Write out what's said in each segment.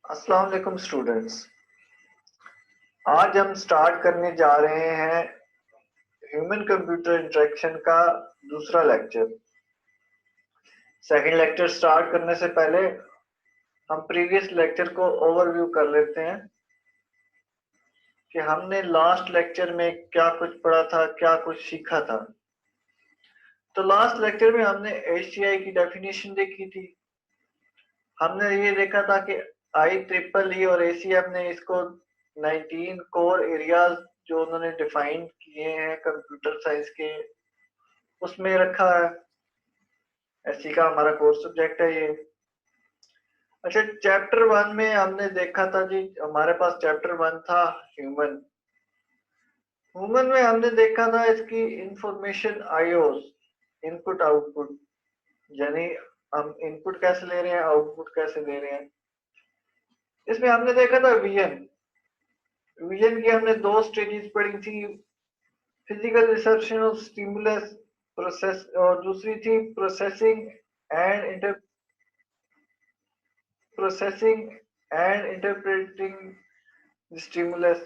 अस्सलाम वालेकुम स्टूडेंट्स। आज हम स्टार्ट करने जा रहे हैं ह्यूमन कंप्यूटर इंटरेक्शन का दूसरा लेक्चर। सेकंड लेक्चर स्टार्ट करने से पहले हम प्रीवियस लेक्चर को ओवरव्यू कर लेते हैं कि हमने लास्ट लेक्चर में क्या कुछ पढ़ा था, क्या कुछ सीखा था। तो लास्ट लेक्चर में हमने एचसीआई की डेफिनेशन देखी थी। हमने ये देखा था कि IEEE और ACF ने इसको 19 कोर एरियाज जो उन्होंने डिफाइन किए हैं कंप्यूटर साइंस के, उसमें रखा है। एससी का हमारा कोर्स सब्जेक्ट है ये। अच्छा, चैप्टर 1 में हमने देखा था जी, हमारे पास चैप्टर 1 था ह्यूमन। ह्यूमन में हमने देखा था इसकी इंफॉर्मेशन आईओस, इनपुट आउटपुट, यानी हम इनपुट कैसे ले रहे हैं, आउटपुट कैसे ले रहे हैं। इसमें हमने देखा था विजन। विजन की हमने दो स्टेजेस पढ़ी थी, physical reception of stimulus process, और दूसरी थी प्रोसेसिंग एंड इंटरप्रेटिंग स्टिमुलस।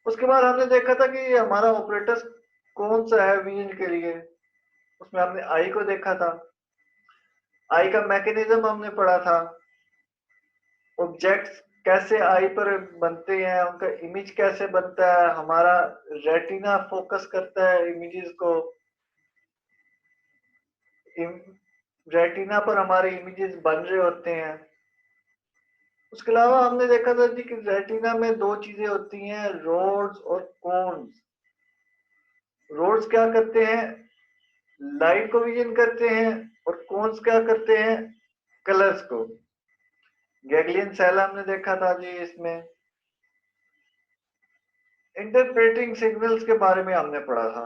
उसके बाद हमने देखा था कि हमारा ऑपरेटर कौन सा है विजन के लिए। उसमें हमने आई को देखा था, आई का मैकेनिज्म हमने पढ़ा था, ऑब्जेक्ट्स कैसे आई पर बनते हैं, उनका इमेज कैसे बनता है, हमारा रेटिना फोकस करता है इमेजेस को, रेटिना पर हमारे इमेजेस बन रहे होते हैं। उसके अलावा हमने देखा था जी कि रेटिना में दो चीजें होती हैं, रोड्स और कोन्स। रोड्स क्या करते हैं, लाइट को विजन करते हैं, और कोन्स क्या करते हैं, कलर्स को। गैंग्लियन सेल हमने देखा था जी। इसमें इंटरप्रेटिंग सिग्नल्स के बारे में हमने पढ़ा था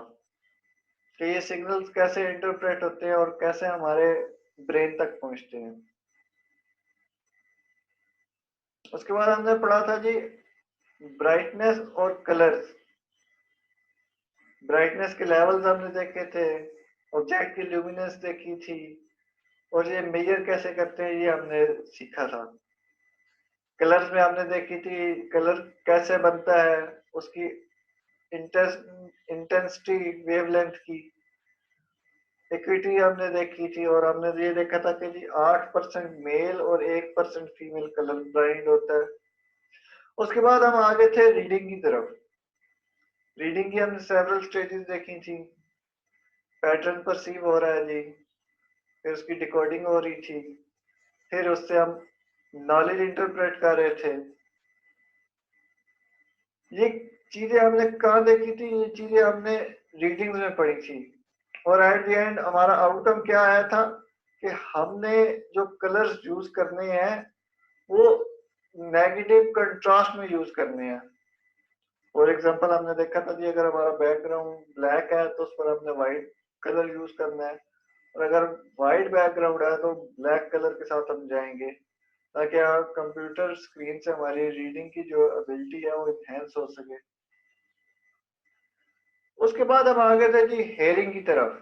कि ये सिग्नल्स कैसे इंटरप्रेट होते हैं और कैसे हमारे ब्रेन तक पहुंचते हैं। उसके बाद हमने पढ़ा था जी ब्राइटनेस और कलर्स। ब्राइटनेस के लेवल्स हमने देखे थे, ऑब्जेक्ट की ल्यूमिनेंस देखी थी, और ये मेजर कैसे करते हैं ये हमने सीखा था। कलर्स में हमने देखी थी कलर कैसे बनता है, उसकी इंटेंसिटी, वेवलेंथ की इक्विटी हमने देखी थी, और हमने ये देखा था कि जी 8% मेल और 1% फीमेल कलर ब्लाइंड होता है। उसके बाद हम आगे थे रीडिंग की तरफ। रीडिंग की हमने सेवरल स्टेजेस देखी थी। पैटर्न परसीव हो रहा है जी, फिर उसकी डिकोडिंग हो रही थी, फिर उससे हम नॉलेज इंटरप्रेट कर रहे थे। ये चीजें हमने कहाँ देखी थी, ये चीजें हमने रीडिंग्स में पढ़ी थी। और एट द एंड हमारा आउटकम क्या आया था कि हमने जो कलर्स यूज करने हैं वो नेगेटिव कंट्रास्ट में यूज करने हैं। फॉर एग्जांपल हमने देखा था जी, अगर हमारा बैकग्राउंड ब्लैक है तो उस पर हमने व्हाइट कलर यूज करना है, और अगर व्हाइट बैकग्राउंड है तो ब्लैक कलर के साथ हम जाएंगे, ताकि कंप्यूटर स्क्रीन से हमारी रीडिंग की जो एबिलिटी है वो इनहेंस हो सके। उसके बाद हम आगे थे जी हेयरिंग की तरफ।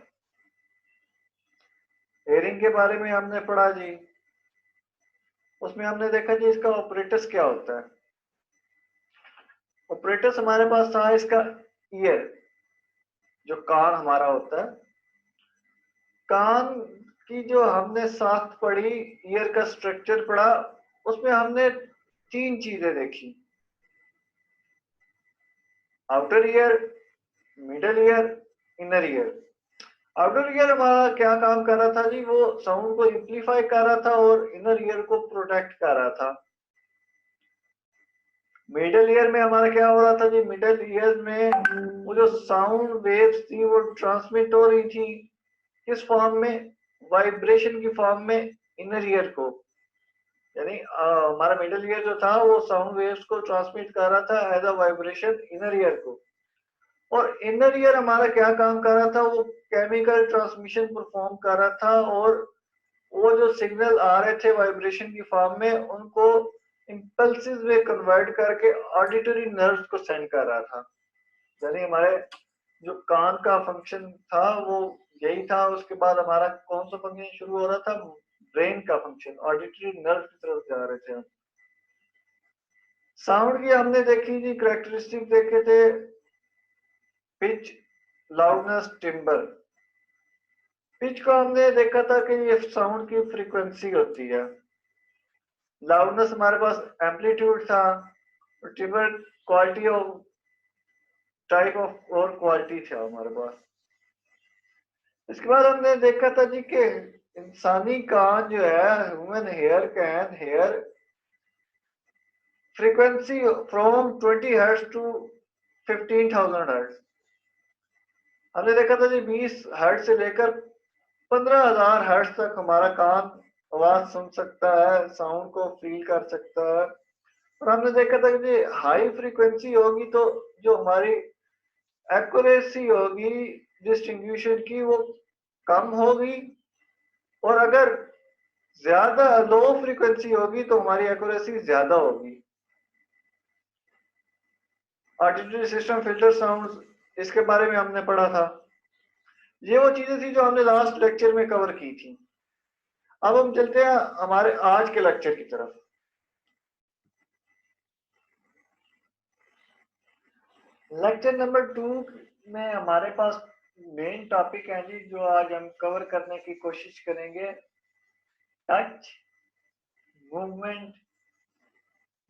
हेयरिंग के बारे में हमने पढ़ा जी। उसमें हमने देखा जी इसका ऑपरेटर्स क्या होता है। ऑपरेटर्स हमारे पास था इसका ईयर, जो कान हमारा होता है। कान की जो हमने साख्त पढ़ी, ईयर का स्ट्रक्चर पढ़ा, उसमें हमने तीन चीजें देखी, outer ear, middle ear, inner ear. Outer ear हमारा क्या काम कर रहा था जी, वो साउंड को एम्पलीफाई कर रहा था और इनर ईयर को प्रोटेक्ट कर रहा था। मिडल ईयर में हमारा क्या हो रहा था जी, मिडल ईयर में वो जो साउंड वेव्स थी वो ट्रांसमिट हो रही थी, किस फॉर्म में, वाइब्रेशन की फॉर्म में इनर ईयर को। यानी हमारा मिडल ईयर जो था वो साउंड वेव्स को ट्रांसमिट कर रहा था as a vibration inner ear को। और इनर ईयर हमारा क्या काम कर रहा था, वो केमिकल ट्रांसमिशन परफॉर्म कर रहा था, और वो जो सिग्नल आ रहे थे वाइब्रेशन की फॉर्म में उनको इंपल्सिस में कन्वर्ट करके ऑडिटरी नर्व्स को सेंड कर रहा था। यानी हमारे जो कान का फंक्शन था वो यही था। उसके बाद हमारा कौन सा फंक्शन शुरू हो रहा था, ब्रेन का फंक्शन, ऑडिटरी नर्व की तरफ जा रहे थे हम। साउंड की हमने देखी जी कैरेक्टरिस्टिक देखे थे, पिच, लाउडनेस, टिम्बर। पिच को हमने देखा था कि ये साउंड की फ्रीक्वेंसी होती है। लाउडनेस हमारे पास एम्पलीट्यूड था, timber quality of type of और क्वालिटी था हमारे पास। इसके बाद हमने देखा था जी कि इंसानी कान जो है, human ear can hear frequency from 20 hertz to 15,000 hertz. हमने देखा था जी 20 हर्ट्ज से लेकर 15,000 हर्ट्ज तक हमारा कान आवाज सुन सकता है, साउंड को फील कर सकता है। और हमने देखा था कि हाई फ्रीक्वेंसी होगी तो जो हमारी एक्यूरेसी होगी डिस्टिंग्विशन की वो कम होगी, और अगर ज्यादा लो फ्रीक्वेंसी होगी तो हमारी एक्यूरेसी ज्यादा होगी। ऑडिटरी सिस्टम, फिल्टर साउंड, इसके बारे में हमने पढ़ा था। ये वो चीजें थी जो हमने लास्ट लेक्चर में कवर की थी। अब हम चलते हैं हमारे आज के लेक्चर की तरफ। लेक्चर नंबर 2 में हमारे पास मेन टॉपिक है जी जो आज हम कवर करने की कोशिश करेंगे, टच, मूवमेंट,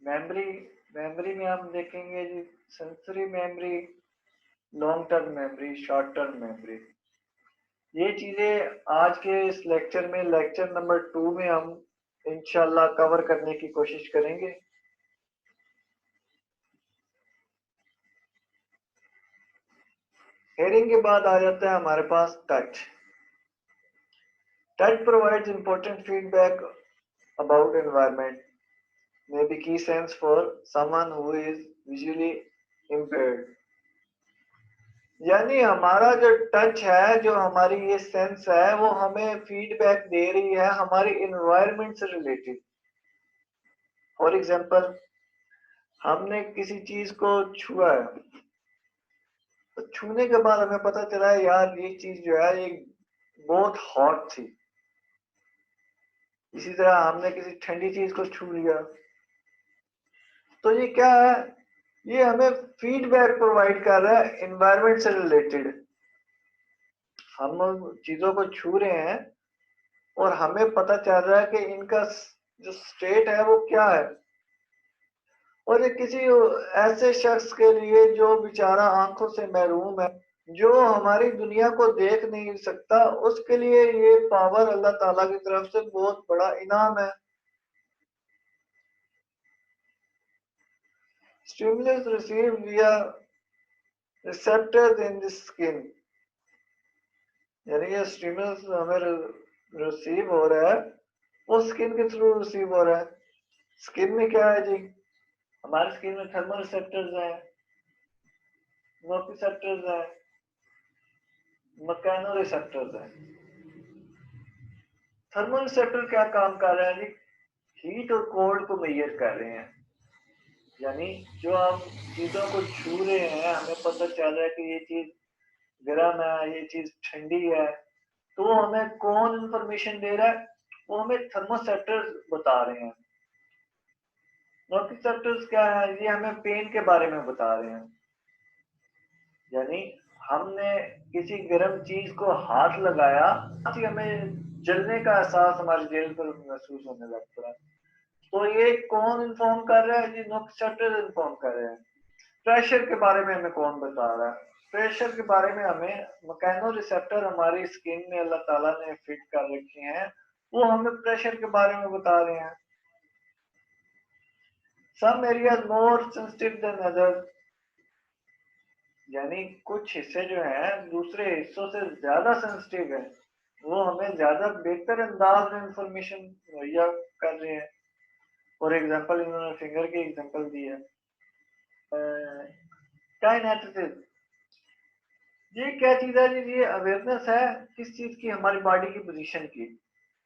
मेमोरी। मेमोरी में हम देखेंगे जी sensory memory, long term memory, short term memory. ये चीजें आज के इस लेक्चर में, लेक्चर नंबर 2 में हम इंशाल्लाह कवर करने की कोशिश करेंगे। हेयरिंग के बाद आ जाता है हमारे पास touch. Touch provides important feedback about environment, may be key sense for someone who is visually impaired। यानी हमारा जो टच है, जो हमारी ये सेंस है, वो हमें फीडबैक दे रही है हमारी एनवायरनमेंट से रिलेटेड। फॉर एग्जांपल, हमने किसी चीज को छुआ है, तो छूने के बाद हमें पता चला है यार ये चीज जो है ये बहुत हॉट थी। इसी तरह हमने किसी ठंडी चीज को छू लिया, तो ये क्या है, ये हमें फीडबैक प्रोवाइड कर रहा है एनवायरनमेंट से रिलेटेड। हम चीजों को छू रहे हैं और हमें पता चल रहा है कि इनका जो स्टेट है वो क्या है। और ये किसी ऐसे शख्स के लिए जो बेचारा आंखों से महरूम है, जो हमारी दुनिया को देख नहीं सकता, उसके लिए ये पावर अल्लाह ताला की तरफ से बहुत बड़ा इनाम है। स्टिमुलस रिसीव विया रिसेप्टर्स इन द स्किन। यानी ये स्टिमुलस हमें रिसीव हो रहा है, वो स्किन के थ्रू रिसीव हो रहा है। स्किन में क्या है जी, हमारी स्किन में थर्मल रिसेप्टर्स हैं, नोसिसेप्टर्स हैं, मैकेनो रिसेप्टर्स हैं। थर्मल रिसेप्टर क्या काम कर रहे हैं जी, हीट और कोल्ड को मेजर कर रहे हैं। यानी जो हम चीजों को छू रहे हैं, हमें पता चल रहा है कि ये चीज गर्म है, ये चीज ठंडी है, तो वो हमें कौन इंफॉर्मेशन दे रहा है, वो हमें थर्मोसेप्टर्स बता रहे हैं। नोसिसेप्टर्स क्या है, ये हमें पेन के बारे में बता रहे हैं। यानी हमने किसी गर्म चीज को हाथ लगाया, हमें जलने का एहसास हमारे जेल पर महसूस होने लगता है। तो ये कौन इन्फॉर्म कर रहा है जी, नोसिसेप्टर इन्फॉर्म कर रहे हैं। प्रेशर के बारे में हमें कौन बता रहा है, प्रेशर के बारे में हमें मैकेनो रिसेप्टर हमारी स्किन में अल्लाह ताला ने फिट कर रखे हैं, वो हमें प्रेशर के बारे में बता रहे हैं। Some areas more sensitive than others. यानी कुछ हिस्से जो हैं दूसरे हिस्सों से ज्यादा सेंसिटिव है, वो हमें ज्यादा बेहतर अंदाज में इंफॉर्मेशन मुहैया कर रहे हैं। फॉर एग्जांपल, इन्होंने फिंगर की एग्जांपल दी है। काइनेटिक्स, ये क्या चीज है जी, ये अवेयरनेस है किस चीज की, हमारी बॉडी की पोजीशन की।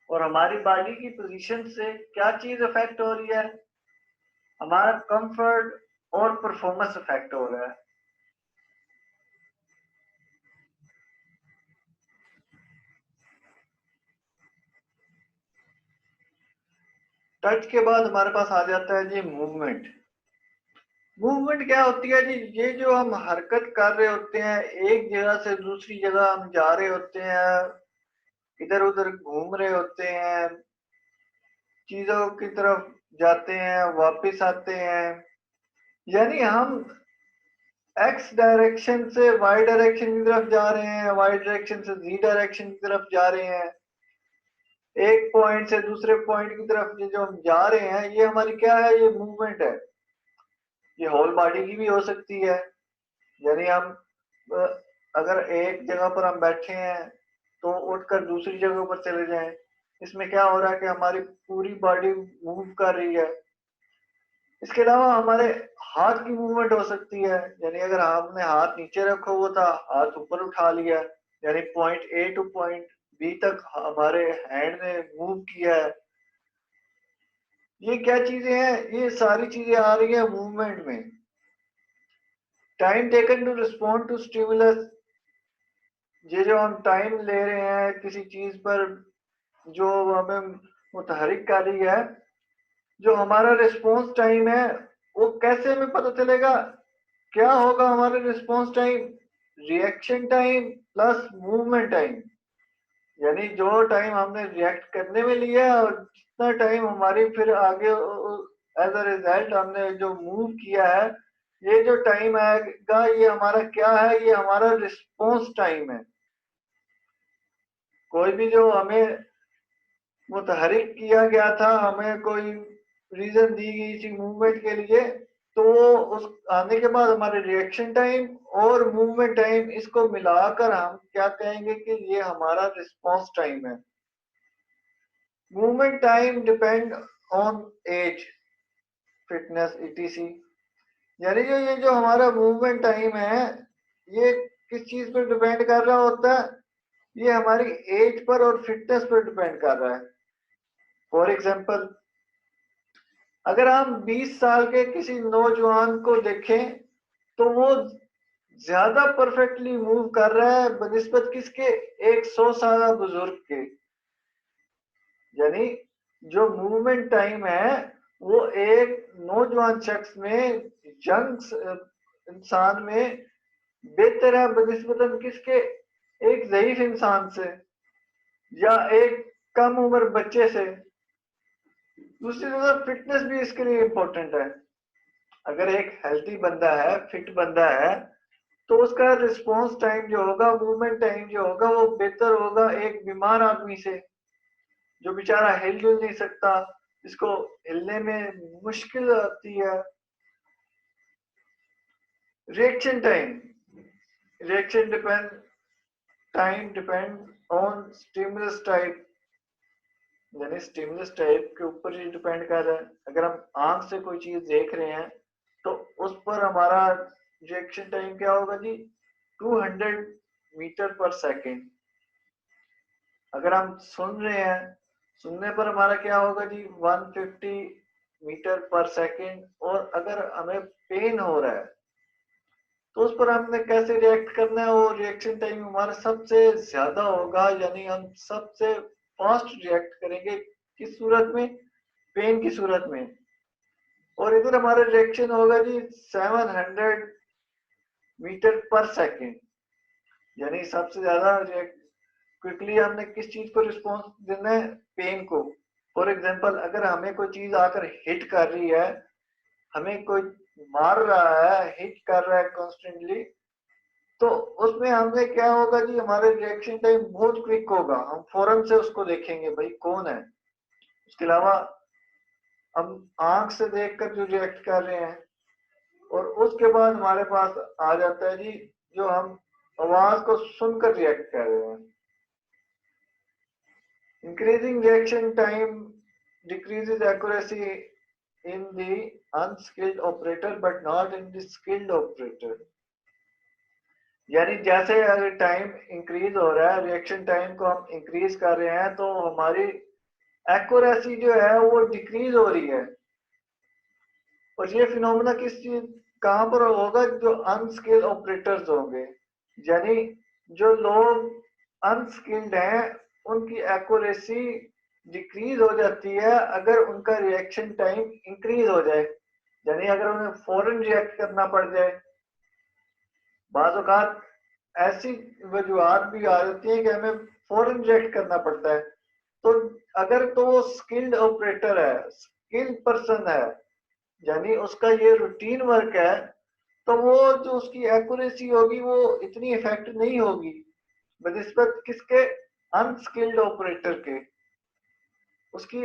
और हमारी बॉडी की पोजीशन से क्या चीज अफेक्ट हो रही है, हमारा कंफर्ट और परफॉर्मेंस अफेक्ट हो रहा है। टच के बाद हमारे पास आ जाता है जी मूवमेंट। मूवमेंट क्या होती है जी? ये जो हम हरकत कर रहे होते हैं, एक जगह से दूसरी जगह हम जा रहे होते हैं, इधर उधर घूम रहे होते हैं, चीजों की तरफ जाते हैं, वापस आते हैं, यानी हम एक्स डायरेक्शन से वाई डायरेक्शन की तरफ जा रहे हैं, वाई डायरेक्शन से जी डायरेक्शन की तरफ जा रहे हैं, एक पॉइंट से दूसरे पॉइंट की तरफ ये जो हम जा रहे हैं, ये हमारी क्या है? ये मूवमेंट है। ये होल बॉडी की भी हो सकती है, यानी हम अ, अगर एक जगह पर हम बैठे हैं तो उठकर दूसरी जगह पर चले जाएं, इसमें क्या हो रहा है कि हमारी पूरी बॉडी मूव कर रही है। इसके अलावा हमारे हाथ की मूवमेंट हो सकती है, यानी अगर हमने हाथ नीचे रखा हुआ था, हाथ ऊपर उठा लिया, यानी point A to point B तक हमारे हैंड ने मूव किया है। ये क्या चीजें हैं? ये सारी चीजें आ रही है मूवमेंट में। Time taken to respond to stimulus, ये जो हम टाइम ले रहे हैं किसी चीज पर जो हमें मुतहरिक कर रही है, जो हमारा रिस्पॉन्स टाइम है, वो कैसे हमें पता चलेगा? क्या होगा हमारा response time? Reaction time plus movement time, यानी जो टाइम हमने रिएक्ट करने में लिया और जितना टाइम हमारी फिर आगे एज अ रिजल्ट हमने जो मूव किया है, ये जो टाइम आएगा ये हमारा क्या है? ये हमारा रिस्पॉन्स टाइम है। कोई भी जो हमें मुतहरिक किया गया था, हमें कोई रीजन दी गई थी मूवमेंट के लिए, तो उस आने के बाद हमारे रिएक्शन टाइम और मूवमेंट टाइम, इसको मिलाकर हम क्या कहेंगे कि ये हमारा रिस्पॉन्स टाइम है। Movement time depend on age, fitness ETC, यानी ये जो हमारा मूवमेंट टाइम है, ये किस चीज पर डिपेंड कर रहा होता है? ये हमारी एज पर और फिटनेस पर डिपेंड कर रहा है। फॉर एग्जाम्पल, अगर हम 20 साल के किसी नौजवान को देखें तो वो ज्यादा परफेक्टली मूव कर रहा है बनिस्बत किसके? एक 100 साल बुजुर्ग के। यानी जो मूवमेंट टाइम है वो एक नौजवान शख्स में, यंग इंसान में बेहतर है बनिस्बतन किसके? एक ज़ईफ इंसान से या एक कम उम्र बच्चे से। दूसरी तरफ फिटनेस भी इसके लिए इम्पोर्टेंट है। अगर एक हेल्थी बंदा है, फिट बंदा है, तो उसका रिस्पॉन्स टाइम जो होगा, मूवमेंट टाइम जो होगा, वो बेहतर होगा एक बीमार आदमी से, जो बेचारा हिल जुल नहीं सकता, जिसको हिलने में मुश्किल आती है। Reaction time, reaction depend time depend on stimulus type, यानी स्टिमुलस टाइप के ऊपर ही डिपेंड कर रहा है। अगर हम आंख से कोई चीज देख रहे हैं तो उस पर हमारा रिएक्शन टाइम क्या होगा जी? 200 मीटर पर सेकेंड। अगर हम सुन रहे हैं, सुनने पर हमारा क्या होगा जी? 150 मीटर पर सेकेंड। और अगर हमें पेन हो रहा है तो उस पर हमने कैसे रिएक्ट करना है? वो रिएक्शन टाइम हमारा सबसे ज्यादा होगा, यानी हम सबसे फास्ट रिएक्ट करेंगे किस सूरत में? पेन की सूरत में। और इधर हमारा रिएक्शन होगा जी 700 मीटर पर सेकेंड, यानी सबसे ज्यादा क्विकली हमने किस चीज को रिस्पॉन्स देना है? पेन को। फॉर एग्जाम्पल, अगर हमें कोई चीज आकर हिट कर रही है, हमें कोई मार रहा है, हिट कर रहा है कॉन्स्टेंटली, तो उसमें हमने क्या होगा जी? हमारे रिएक्शन टाइम बहुत क्विक होगा, हम फौरन से उसको देखेंगे भाई कौन है। उसके अलावा हम आंख से देखकर जो रिएक्ट कर रहे हैं, और उसके बाद हमारे पास आ जाता है जी जो हम आवाज को सुनकर रिएक्ट कर रहे हैं। Increasing reaction time decreases accuracy in the unskilled operator but not in the skilled operator, यानी जैसे अगर टाइम इंक्रीज हो रहा है, रिएक्शन टाइम को हम इंक्रीज कर रहे हैं, तो हमारी एक्यूरेसी जो है वो डिक्रीज हो रही है। और ये फिनोमेना किस चीज कहां पर होगा? जो अनस्किल्ड ऑपरेटर्स होंगे, यानी जो लोग अनस्किल्ड हैं, उनकी एक्यूरेसी डिक्रीज हो जाती है अगर उनका रिएक्शन टाइम इंक्रीज हो जाए, यानी अगर उन्हें फौरन रिएक्ट करना पड़ जाए। बाज़ औक़ात ऐसी वजूहात भी आ जाती है कि हमें फौरन रिएक्ट करना पड़ता है। तो अगर तो वो स्किल्ड ऑपरेटर है, स्किल्ड पर्सन है, यानी उसका ये रूटीन वर्क है, तो वो जो उसकी एक्यूरेसी होगी वो इतनी इफेक्ट नहीं होगी बनिस्बत किसके, अनस्किल्ड ऑपरेटर के। उसकी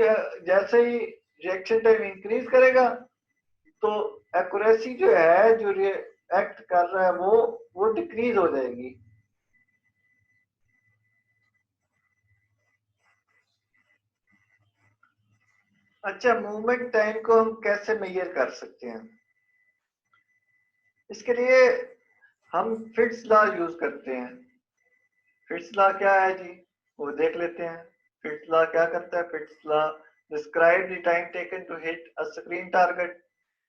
जैसे ही रिएक्शन टाइम इंक्रीज करेगा तो एक्यूरेसी जो है, जो रिएक्ट कर रहा है वो डिक्रीज हो जाएगी। अच्छा, मूवमेंट टाइम को हम कैसे मेजर कर सकते हैं? इसके लिए हम फिट्स लॉ यूज करते हैं। फिट्स लॉ क्या है जी, वो देख लेते हैं। फिट्स लॉ क्या करता है? Fitts law describe the time taken to hit a screen target,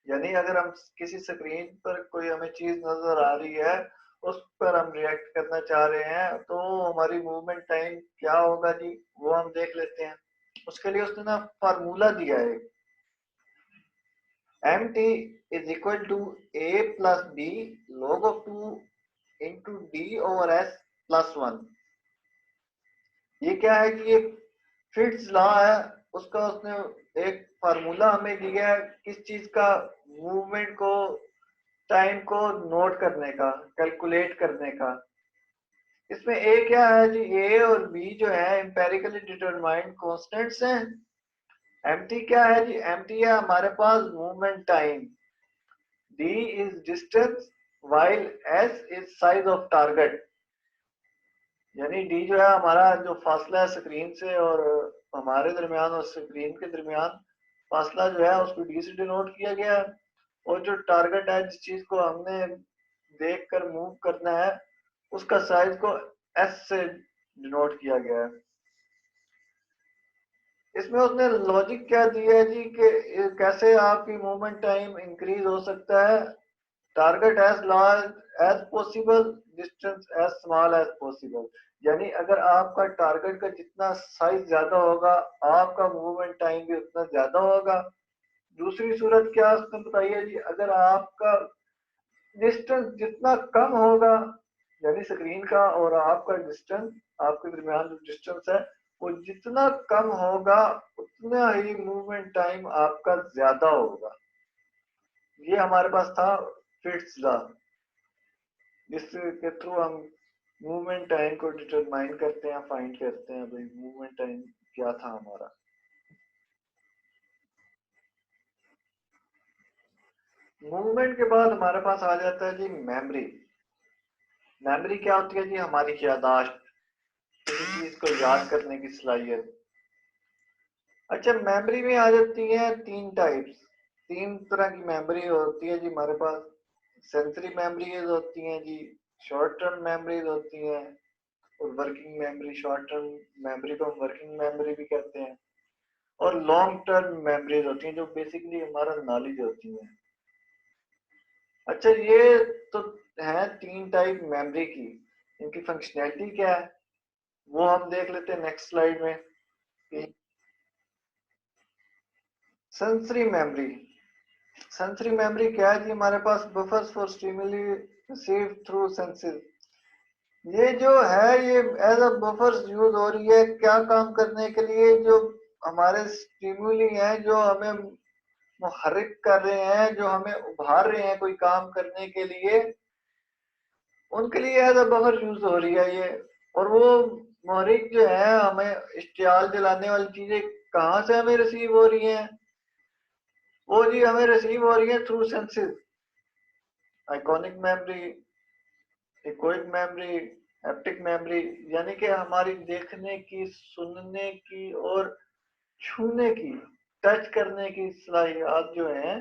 यानी अगर हम किसी स्क्रीन पर कोई हमें चीज नजर आ रही है, उस पर हम रिएक्ट करना चाह रहे हैं, तो हमारी मूवमेंट टाइम क्या होगा जी, वो हम देख लेते हैं। उसके लिए उसने ना फार्मूला दिया है, mt is equal to a plus b log of 2 into d over s plus 1। ये क्या है कि ये फिट्स लॉ है, उसका उसने एक फार्मूला हमें दिया है किस चीज का, मूवमेंट को, टाइम को नोट करने का, कैलकुलेट करने का। इसमें ए क्या है जी, ए और बी जो है एम्पेरिकली डिटरमाइंड कांस्टेंट्स हैं। एमटी क्या है जी, एमटी है हमारे पास movement time, D is distance, while S is size of target, यानी डी जो है हमारा जो फासला है स्क्रीन से और हमारे दरमियान और स्क्रीन के दरमियान फासला जो है उसको डी से डिनोट किया गया है। और जो टारगेट है, जिस चीज को हमने देख कर मूव करना है, उसका साइज को एस से डिनोट किया गया है। इसमें उसने लॉजिक क्या दिया है जी कि कैसे आपकी मूवमेंट टाइम इंक्रीज हो सकता है। Target as large as possible, distance as small as possible, यानी अगर आपका टारगेट का जितना साइज ज्यादा होगा, आपका मूवमेंट टाइम भी उतना ज्यादा होगा। दूसरी सूरत क्या उसने बताई है जी, अगर आपका डिस्टेंस जितना कम होगा, यानी स्क्रीन का और आपका डिस्टेंस, आपके दरमियान जो डिस्टेंस है वो जितना कम होगा, उतना ही मूवमेंट टाइम आपका ज्यादा होगा। ये हमारे पास था फिट्स लॉ, जिसके थ्रू हम मूवमेंट टाइम को डिटरमाइन करते हैं, फाइंड करते हैं भाई मूवमेंट टाइम क्या था हमारा। मूवमेंट के बाद हमारे पास आ जाता है जी मेमोरी। मेमोरी क्या होती है जी, हमारी याददाश्त, किसी चीज को याद करने की सलाहियत। अच्छा, मेमोरी में आ जाती है तीन टाइप्स, तीन तरह की मेमोरी होती है जी हमारे पास। सेंसरी मेमोरीज होती हैं जी, शॉर्ट टर्म मेमोरीज होती हैं, और working memory. Short term memory को हम वर्किंग मेमोरी भी कहते हैं, और लॉन्ग टर्म मेमोरीज होती हैं जो बेसिकली हमारा नॉलेज होती है। अच्छा, ये तो है तीन टाइप मेमोरी की, इनकी फंक्शनैलिटी क्या है वो हम देख लेते हैं नेक्स्ट स्लाइड में। सेंसरी मेमोरी, सेंसरी मेमोरी क्या है जी, हमारे पास buffers for stimuli receive through senses. ये जो है ये एज अ बफर्स यूज हो रही है, क्या काम करने के लिए, जो हमारे स्टिमुली हैं जो हमें मुहर्रिक कर रहे हैं, जो हमें उभार रहे हैं कोई काम करने के लिए, उनके लिए एज अ बफर यूज हो रही है ये। और वो मुहर्रिक जो है, हमें इश्तियाल दिलाने वाली चीजें कहाँ से हमें रिसीव हो रही हैं, वो जी हमें रिसीव हो रही है through senses. Iconic memory, echoic memory, haptic memory, यानी कि हमारी देखने की, सुनने की और छूने की, टच करने की सलाहियत जो है,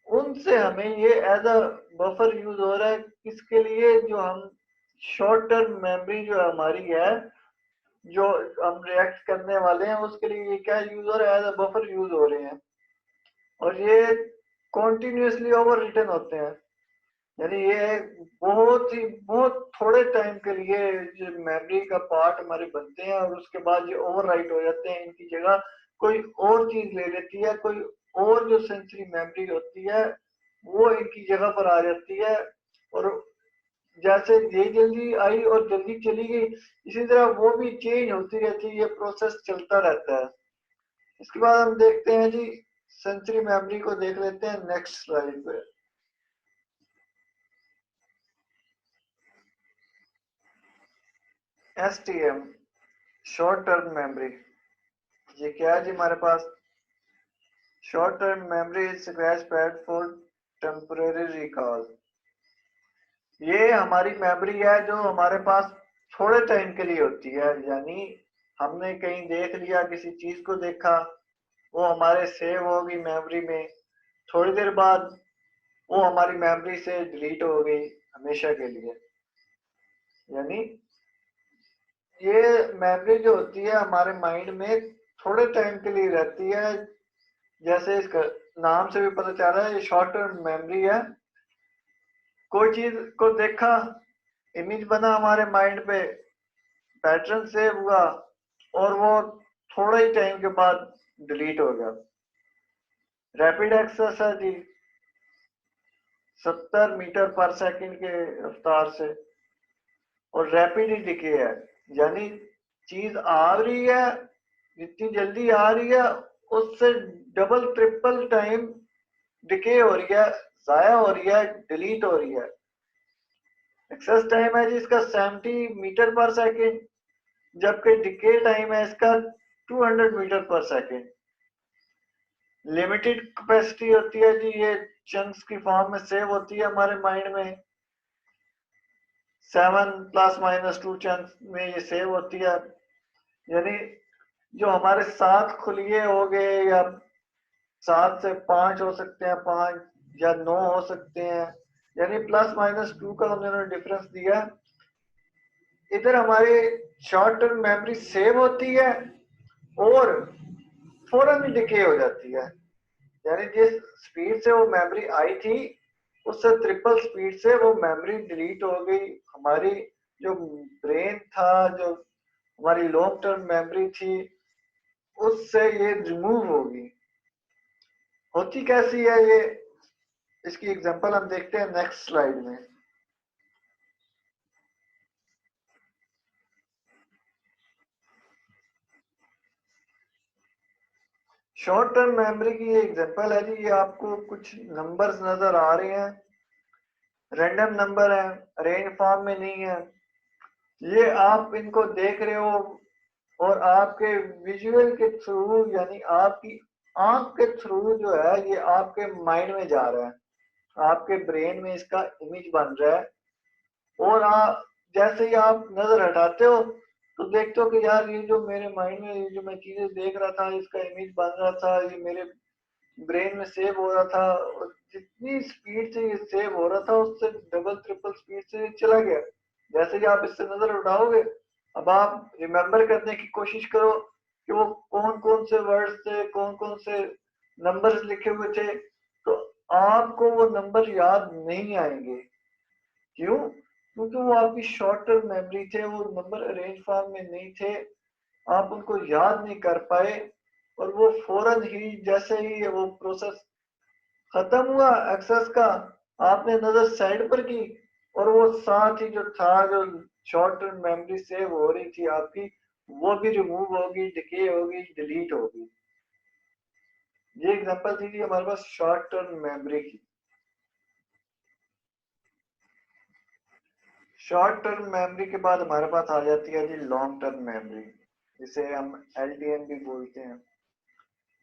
उनसे हमें ये एज अ बफर यूज हो रहा है। किसके लिए? जो हम शॉर्ट टर्म मेमोरी जो हमारी है, जो हम रिएक्ट करने वाले हैं, उसके लिए ये क्या यूज हो रहा है, एज अ बफर यूज हो रहे हैं। और ये कॉन्टिन्यूसली ओवर रिटर्न होते हैं, यानी ये बहुत थोड़े टाइम के लिए जो मेमोरी का पार्ट हमारे बनते हैं और उसके बाद ये ओवरराइट हो जाते हैं, इनकी जगह कोई और चीज ले लेती है, कोई और जो सेंसरी मेमोरी होती है वो इनकी जगह पर आ जाती है। और जैसे ये जल्दी आई और जल्दी चली गई, इसी तरह वो भी चेंज होती रहती है, ये प्रोसेस चलता रहता है। इसके बाद हम देखते हैं जी सेंसरी मेमोरी को, देख लेते हैं नेक्स्ट स्लाइड पे। STM शॉर्ट टर्म मेमोरी, ये क्या है जी हमारे पास? Short term memory is scratch pad for temporary recall. ये हमारी मेमोरी है जो हमारे पास थोड़े टाइम के लिए होती है, यानी हमने कहीं देख लिया, किसी चीज को देखा, वो हमारे सेव होगी मेमोरी में, थोड़ी देर बाद वो हमारी मेमोरी से डिलीट हो गई हमेशा के लिए। यानी ये मेमोरी जो होती है हमारे माइंड में थोड़े टाइम के लिए रहती है, जैसे इसका नाम से भी पता चल रहा है ये शॉर्ट टर्म मेमोरी है। कोई चीज को देखा, इमेज बना हमारे माइंड पे, पैटर्न सेव हुआ और वो थोड़े ही टाइम के बाद डिलीट हो गया। रैपिड एक्सेस है जी 70 मीटर पर सेकंड के रफ्तार से, और रैपिड ही डिके है, यानी चीज आ रही है, जितनी जल्दी आ रही है उससे डबल ट्रिपल टाइम डिके हो रही है, जाया हो रही है, डिलीट हो रही है। एक्सेस टाइम है जी इसका 70 मीटर पर सेकंड, जबकि डिके टाइम है इसका 200 मीटर पर सेकंड। लिमिटेड कैपेसिटी होती है जी, ये चंक्स की फॉर्म में सेव होती है हमारे माइंड में, 7 ± 2 चंक्स में ये सेव होती है। यानी जो हमारे 7 खुलिए हो गए, या 7 से 5 हो सकते हैं, 5 या 9 हो सकते हैं, यानी ±2 का उन्होंने डिफरेंस दिया। इधर हमारी शॉर्ट टर्म मेमोरी सेव होती है और फौरन ही डिके हो जाती है, यानी जिस स्पीड से वो मेमोरी आई थी उससे ट्रिपल स्पीड से वो मेमोरी डिलीट हो गई। हमारी जो ब्रेन था, जो हमारी लॉन्ग टर्म मेमोरी थी, उससे ये रिमूव होगी। होती कैसी है ये, इसकी एग्जांपल हम देखते हैं नेक्स्ट स्लाइड में। शॉर्ट टर्म मेमोरी की ये एग्जांपल है जी, ये आपको कुछ नंबर्स नजर आ रहे हैं, रैंडम नंबर है, अरेंज फॉर्म में नहीं है। ये आप इनको देख रहे हो और आपके विजुअल के थ्रू, यानी आपकी आंख के थ्रू जो है ये आपके माइंड में जा रहा है, आपके ब्रेन में इसका इमेज बन रहा है। और जैसे ही आप नजर हटाते हो तो देखते हो कि यार ये जो मेरे माइंड में ये जो मैं चीजें देख रहा था, इसका इमेज बन रहा था, ये मेरे ब्रेन में सेव हो रहा था, और जितनी स्पीड से ये सेव हो रहा था उससे डबल ट्रिपल स्पीड से ये चला गया। जैसे ही आप इससे नजर उठाओगे, अब आप रिमेम्बर करने की कोशिश करो कि वो कौन कौन से वर्ड्स थे, कौन कौन से नंबर्स लिखे हुए थे, तो आपको वो नंबर याद नहीं आएंगे। क्यों? क्योंकि वो आपकी शॉर्ट टर्म मेमोरी थे, वो नंबर अरेंज फॉर्म में नहीं थे, आप उनको याद नहीं कर पाए। और वो फौरन ही जैसे ही वो प्रोसेस खत्म हुआ एक्सेस का, आपने नजर साइड पर की और वो साथ ही जो था, जो शॉर्ट टर्म मेमोरी सेव हो रही थी आपकी, वो भी रिमूव होगी, डिके होगी, डिलीट होगी। ये एग्जांपल थी जी हमारे पास शॉर्ट टर्म मेमोरी की। शॉर्ट टर्म मेमोरी के बाद हमारे पास आ जाती है जी लॉन्ग टर्म मेमोरी, जिसे हम LTM भी बोलते हैं।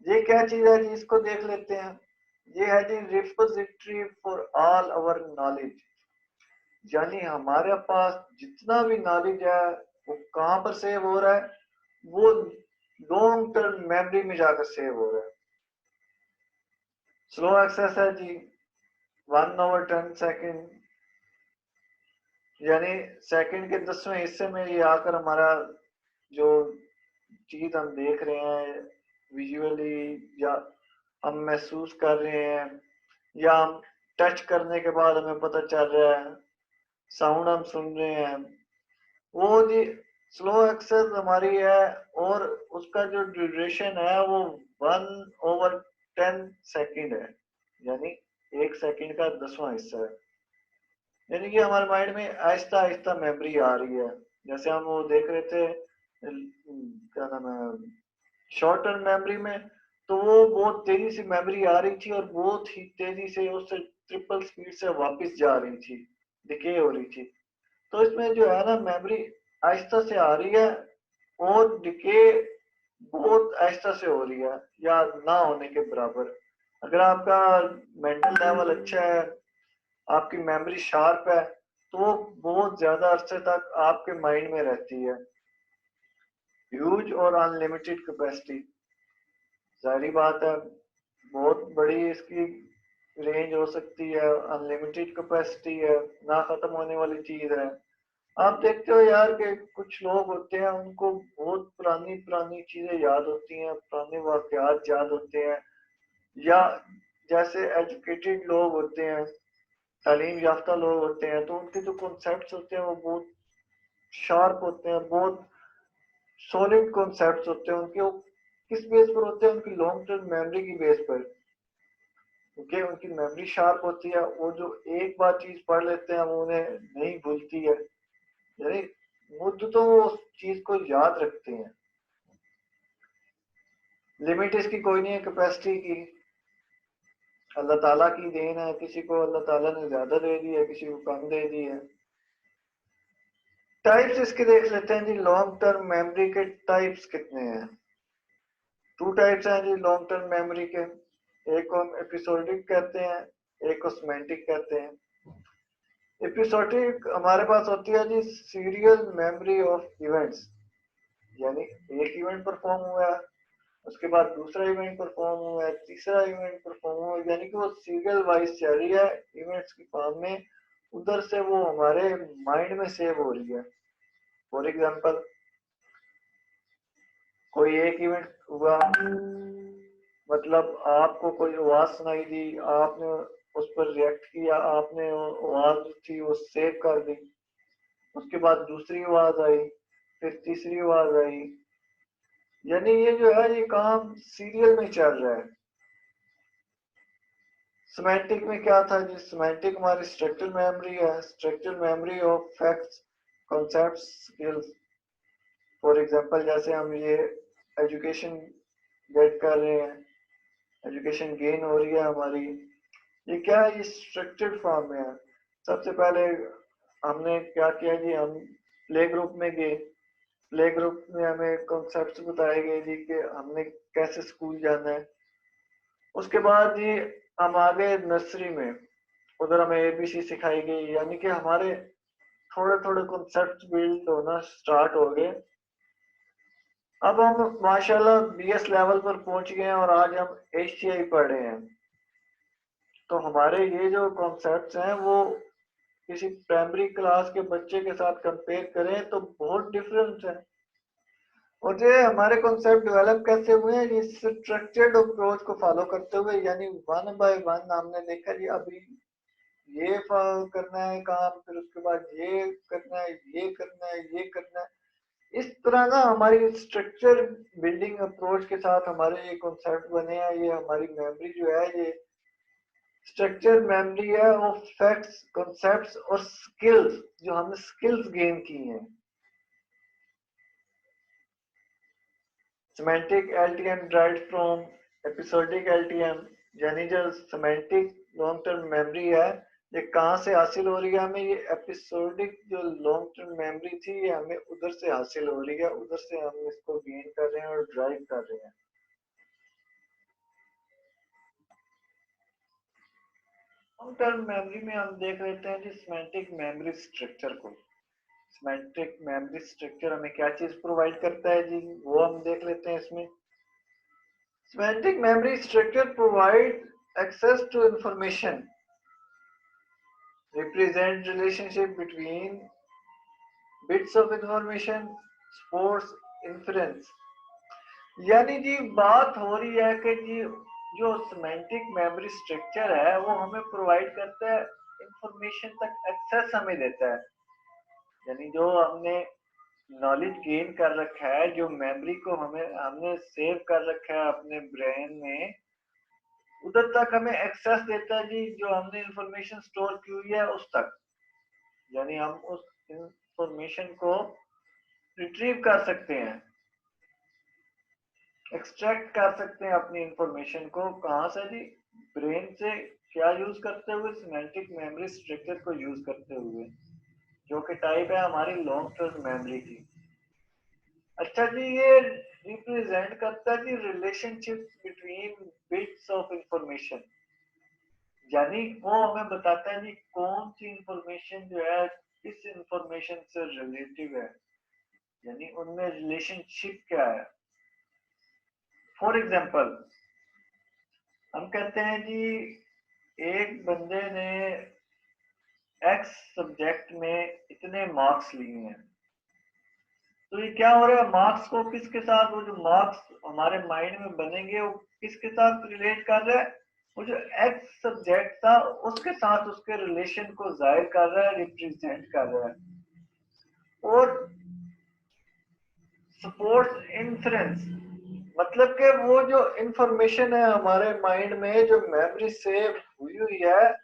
ये क्या चीज है जी, इसको देख लेते हैं। ये है जी repository for all our knowledge, यानी हमारे पास जितना भी नॉलेज है वो कहाँ पर सेव हो रहा है, वो लॉन्ग टर्म मेमोरी में जाकर सेव हो रहा है। स्लो एक्सेस है जी 1/10 सेकेंड, यानी सेकंड के 10वें हिस्से में ये आकर हमारा जो चीज हम देख रहे हैं विजुअली, या हम महसूस कर रहे हैं, या हम टच करने के बाद हमें पता चल रहा है, साउंड हम सुन रहे हैं, वो जी स्लो एक्सेस हमारी है। और उसका जो ड्यूरेशन है वो 1/10 है, यानी 1 सेकंड का 10वां हिस्सा है। यानी कि हमारे माइंड में आहिस्ता आहिस्ता मेमोरी आ रही है। जैसे हम वो देख रहे थे, क्या नाम है, शॉर्ट टर्म मेमोरी में, तो वो बहुत तेजी से मेमोरी आ रही थी और बहुत ही तेजी से उससे ट्रिपल स्पीड से वापस जा रही थी, डिके हो रही थी। तो इसमें जो है ना, मेमोरी आहिस्ता से आ रही है और डिके बहुत आहिस्ता से हो रही है, या ना होने के बराबर। अगर आपका मेंटल लेवल अच्छा है, आपकी मेमोरी शार्प है, तो वो बहुत ज्यादा अरसे तक आपके माइंड में रहती है। ह्यूज और अनलिमिटेड कैपेसिटी, जाहिर बात है बहुत बड़ी इसकी रेंज हो सकती है, अनलिमिटेड कैपेसिटी है, ना खत्म होने वाली चीज है। आप देखते हो यार कि कुछ लोग होते हैं, उनको बहुत पुरानी पुरानी चीजें याद होती हैं, पुराने वाकयात याद होते हैं, या जैसे एजुकेटेड लोग होते हैं, तालीम याफ्ता लोग होते हैं, तो उनके जो कॉन्सेप्ट्स होते हैं वो बहुत शार्प होते हैं, बहुत सॉलिड कॉन्सेप्ट्स होते हैं उनके। वो किस बेस पर होते हैं? उनकी लॉन्ग टर्म मेमोरी की बेस पर, क्योंकि उनकी मेमोरी शार्प होती है। वो जो एक बार चीज पढ़ लेते हैं वो उन्हें नहीं भूलती है, यानी मुद्दतों वो उस चीज को याद रखते हैं। लिमिट इसकी कोई नहीं है कैपेसिटी की, अल्लाह ताला की देन है। किसी को अल्लाह ताला ने ज्यादा दे दी है, किसी को कम दे दी है। टाइप्स इसके देख लेते हैं जी। लॉन्ग टर्म मेमोरी के टाइप्स कितने हैं? 2 टाइप्स हैं जी लॉन्ग टर्म मेमोरी के। एक को हम एपिसोडिक कहते हैं, एक को सिमेंटिक कहते हैं। एपिसोडिक हमारे पास होती है जी सीरियल मेमोरी ऑफ इवेंट्स, यानी एक इवेंट परफॉर्म हुआ है, उसके बाद दूसरा इवेंट परफॉर्म हुआ है, तीसरा इवेंट परफॉर्म हुआ है, यानी कि वो सीरियल वाइज चल रही है इवेंट्स की फॉर्म में। उधर से वो हमारे माइंड में सेव हो रही है। फॉर एग्जांपल, कोई एक इवेंट हुआ, मतलब आपको कोई आवाज सुनाई दी, आपने उस पर रिएक्ट किया, आपने वो आवाज थी वो सेव कर दी। उसके बाद दूसरी आवाज आई, फिर तीसरी आवाज आई, यानी ये जो है ये काम सीरियल में चल रहा है। सिमेंटिक में क्या था जी? सिमेंटिक हमारी स्ट्रक्चरल मेमोरी है, structural memory of facts, concepts, skills. For example, जैसे हम ये एजुकेशन गेट कर रहे हैं, एजुकेशन गेन हो रही है हमारी, ये क्या है? ये स्ट्रक्चर्ड फॉर्म में है। सबसे पहले हमने क्या किया जी, हम प्ले ग्रुप में गए। प्ले ग्रुप में हमें कॉन्सेप्ट्स बताए गए जी कि हमने कैसे स्कूल जाना है। उसके बाद जी हम आ गए नर्सरी में, उधर हमें एबीसी सिखाई गई, यानी कि हमारे थोड़े थोड़े कॉन्सेप्ट बिल्ड होना स्टार्ट हो गए। अब हम माशाल्लाह बीएस लेवल पर पहुंच गए हैं और आज हम एचटीआई पढ़ रहे हैं। तो हमारे ये जो कॉन्सेप्ट्स हैं वो किसी प्राइमरी क्लास के बच्चे के साथ कंपेयर करें तो बहुत डिफरेंस है। और ये हमारे कॉन्सेप्ट डेवलप कैसे हुए हैं? इस स्ट्रक्चर्ड अप्रोच को फॉलो करते हुए, यानी वन बाय वन हमने देखा जी अभी ये करना है काम, फिर उसके बाद ये करना है, ये करना है, ये करना है। इस तरह ना हमारी स्ट्रक्चर बिल्डिंग अप्रोच के साथ हमारे ये कॉन्सेप्ट बने हैं। ये हमारी मेमोरी जो है ये स्ट्रक्चर मेमोरी है ऑफ फैक्ट्स, कॉन्सेप्ट्स और स्किल्स, जो हमने स्किल्स गेन की हैं। Semantic LTM derived from episodic LTM, यानी जो सिमेंटिक लॉन्ग टर्म मेमोरी है ये कहाँ से हासिल हो रही है हमें? ये एपिसोडिक जो लॉन्ग टर्म मेमोरी थी ये हमें उधर से हासिल हो रही है, उधर से हम इसको गेन कर रहे हैं और ड्राइव कर रहे हैं। लॉन्ग टर्म मेमोरी में हम देख लेते हैं जी सिमेंटिक मेमोरी स्ट्रक्चर को। सिमेंटिक मेमोरी स्ट्रक्चर हमें क्या चीज प्रोवाइड करता है जी, वो हम देख लेते हैं इसमें। Semantic memory structure provides access to information, represent relationship between bits of information, supports inference। यानी जी बात हो रही है कि जी जो सिमेंटिक मेमोरी स्ट्रक्चर है वो हमें प्रोवाइड करता है, इंफॉर्मेशन तक एक्सेस हमें देता है। यानी जो हमने नॉलेज गेन कर रखा है, जो मेमोरी को हमने सेव कर रखा है अपने ब्रेन में, उधर तक हमें एक्सेस देता है जी, जो हमने इंफॉर्मेशन स्टोर की हुई है उस तक। यानी हम उस इंफॉर्मेशन को रिट्रीव कर सकते हैं, एक्सट्रैक्ट कर सकते हैं अपनी इंफॉर्मेशन को। कहाँ से जी? ब्रेन से। क्या यूज करते हुए? सिमेंटिक मेमोरी स्ट्रक्चर को यूज करते हुए, जो कि टाइप है हमारी लॉन्ग टर्म मेमोरी की। अच्छा जी, ये रिप्रेजेंट करता है जी relationship between bits of information. यानी वो हमें बताता है जी कौन सी इंफॉर्मेशन जो है किस इंफॉर्मेशन से रिलेटिव है, यानी उनमें रिलेशनशिप क्या है। फॉर एग्जाम्पल, हम कहते हैं जी एक बंदे ने एक्स सब्जेक्ट में इतने मार्क्स लिए हैं, तो ये क्या हो रहा है? मार्क्स को किसके साथ, वो जो मार्क्स हमारे माइंड में बनेंगे वो किसके साथ रिलेट कर रहा है? वो जो एक्स सब्जेक्ट था उसके साथ उसके रिलेशन को जाहिर कर रहा है, रिप्रेजेंट कर रहा है। और सपोर्ट्स इन्फ्रेंस, मतलब कि वो जो इंफॉर्मेशन है हमारे माइंड में, जो मेमोरी सेव हुई हुई है,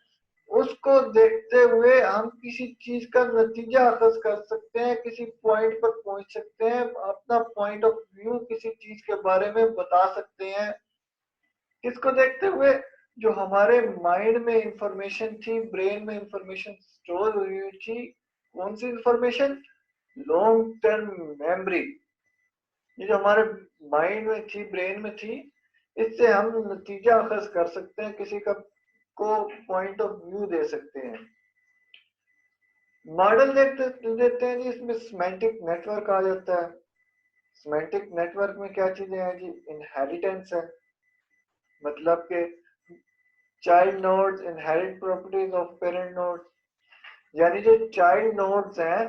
उसको देखते हुए हम किसी चीज का नतीजा अखज कर सकते हैं, किसी पॉइंट पर पहुंच सकते हैं, अपना पॉइंट ऑफ व्यू किसी चीज के बारे में बता सकते हैं। किसको देखते हुए? जो हमारे माइंड में इंफॉर्मेशन थी, ब्रेन में इंफॉर्मेशन स्टोर हुई थी। कौन सी इंफॉर्मेशन? Long term memory. ये जो हमारे माइंड में थी, ब्रेन में थी, इससे हम नतीजा अखज कर सकते हैं, किसी का को पॉइंट ऑफ व्यू दे सकते हैं। मॉडल देते हैं जी, इसमें सिमेंटिक नेटवर्क आ जाता है। सिमेंटिक नेटवर्क में क्या चीजें हैं जी? इनहेरिटेंस है, मतलब कि child nodes inherit properties of parent nodes. यानी जो चाइल्ड नोड्स हैं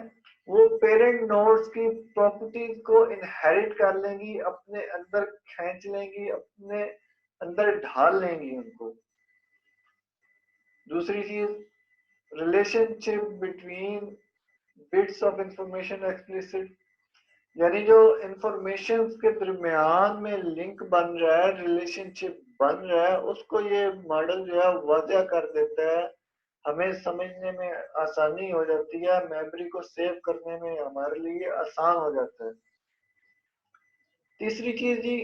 वो पेरेंट नोड्स की प्रॉपर्टीज को इनहेरिट कर लेंगी, अपने अंदर खींच लेंगी, अपने अंदर ढाल लेंगी उनको। दूसरी चीज, relationship between bits of information explicit, यानी जो इंफॉर्मेशन के दरमियान में लिंक बन रहा है, रिलेशनशिप बन रहा है, उसको ये मॉडल जो है वाज़ह कर देता है। हमें समझने में आसानी हो जाती है, मेमोरी को सेव करने में हमारे लिए आसान हो जाता है। तीसरी चीज जी,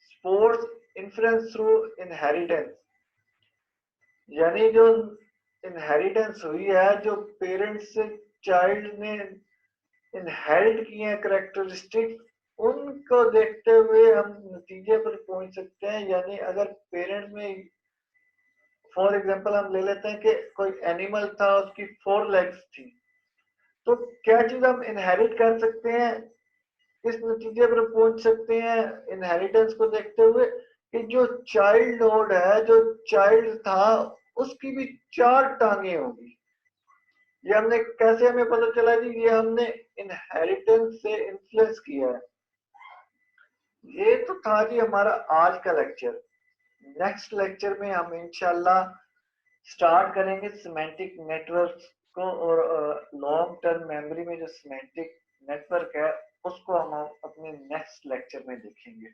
स्पोर्ट्स इन्फ्लुएंस थ्रू इनहेरिटेंस, यानी जो इनहेरिटेंस हुई है, जो पेरेंट्स से चाइल्ड ने इनहेरिट किए हैं करेक्टरिस्टिक्स, उनको देखते हुए हम नतीजे पर पहुंच सकते हैं। यानी अगर पेरेंट्स में, फॉर एग्जांपल हम ले लेते हैं कि कोई एनिमल था, उसकी 4 लेग्स थी, तो क्या चीज हम इनहेरिट कर सकते हैं, इस नतीजे पर पहुंच सकते हैं इनहेरिटेंस को देखते हुए कि जो चाइल्ड नोड है, जो चाइल्ड था, उसकी भी 4 टांगे होंगी। ये हमने कैसे, हमें पता चला जी? ये हमने इनहेरिटेंस से इन्फ्लुएंस किया है। ये तो था जी हमारा आज का लेक्चर। नेक्स्ट लेक्चर में हम इंशाल्लाह स्टार्ट करेंगे सिमेंटिक नेटवर्क को, और लॉन्ग टर्म मेमोरी में जो सिमेंटिक नेटवर्क है उसको हम अपने नेक्स्ट लेक्चर में देखेंगे।